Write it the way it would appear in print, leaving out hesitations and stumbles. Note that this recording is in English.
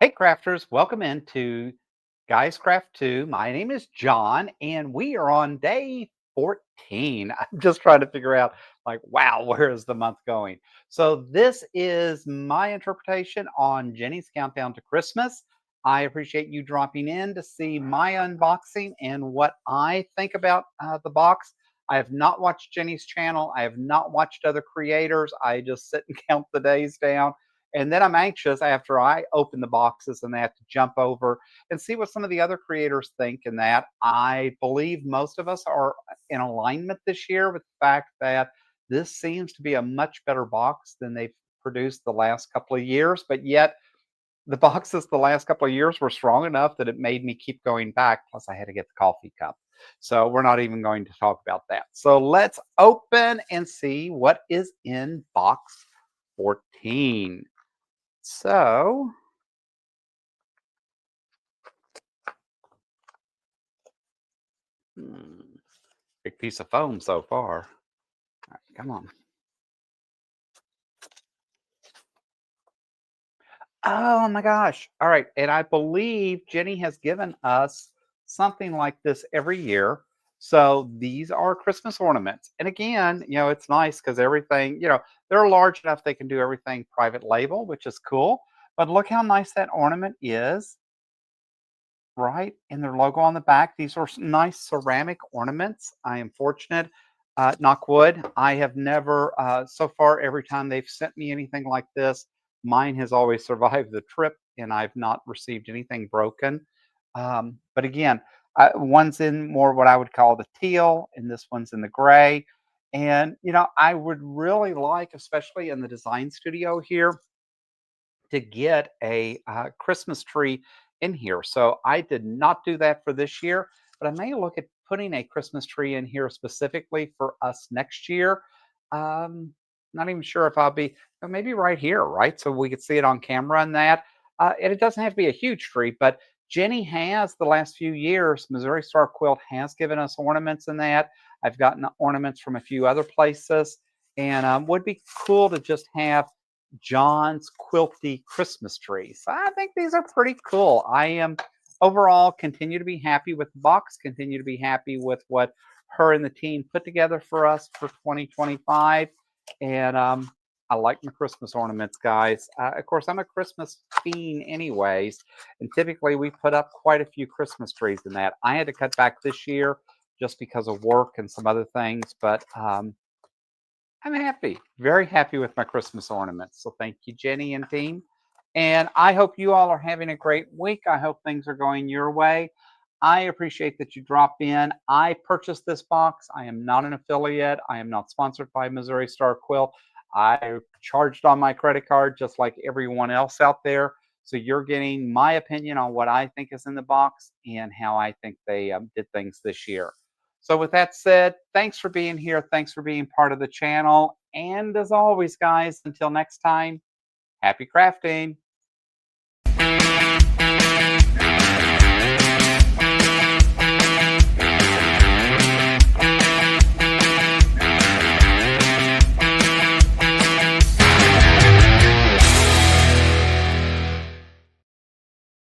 Hey crafters, welcome into Guys Craft 2. My name is John and we are on day 14. I'm just trying to figure out wow, where is the month going? So this is my interpretation on Jenny's countdown to Christmas. I appreciate you dropping in to see my unboxing and what I think about the box. I have not watched Jenny's channel. I have not watched other creators. I just sit and count the days down, and then I'm anxious after I open the boxes and they have to jump over and see what some of the other creators think. And that I believe most of us are in alignment this year with the fact that this seems to be a much better box than they've produced the last couple of years. But yet, the boxes the last couple of years were strong enough that it made me keep going back. Plus, I had to get the coffee cup. So, we're not even going to talk about that. So, let's open and see what is in box 14. So, hmm, big piece of foam so far. All right, come on. Oh my gosh. All right. And I believe Jenny has given us something like this every year. So these are Christmas ornaments. And again, it's nice because everything, they're large enough they can do everything private label, which is cool. But look how nice that ornament is, right? And their logo on the back. These are nice ceramic ornaments. I am fortunate. Knock wood. I have never, so far, every time they've sent me anything like this, mine has always survived the trip and I've not received anything broken. But again, one's in more what I would call the teal, and this one's in the gray. And, I would really like, especially in the design studio here, to get a Christmas tree in here. So I did not do that for this year, but I may look at putting a Christmas tree in here specifically for us next year. Not even sure if I'll be maybe right here, right? So we could see it on camera and that. And it doesn't have to be a huge tree, but Jenny has the last few years, Missouri Star Quilt has given us ornaments in that. I've gotten ornaments from a few other places, and would be cool to just have John's Quilty Christmas Tree. So I think these are pretty cool. I am overall continue to be happy with the box, continue to be happy with what her and the team put together for us for 2025. And I like my Christmas ornaments, guys. Of course, I'm a Christmas fiend, anyways. And typically, we put up quite a few Christmas trees in that. I had to cut back this year just because of work and some other things. But I'm happy, very happy with my Christmas ornaments. So thank you, Jenny and team. And I hope you all are having a great week. I hope things are going your way. I appreciate that you drop in. I purchased this box. I am not an affiliate. I am not sponsored by Missouri Star Quilt. I charged on my credit card just like everyone else out there. So you're getting my opinion on what I think is in the box and how I think they did things this year. So with that said, thanks for being here. Thanks for being part of the channel. And as always, guys, until next time, happy crafting.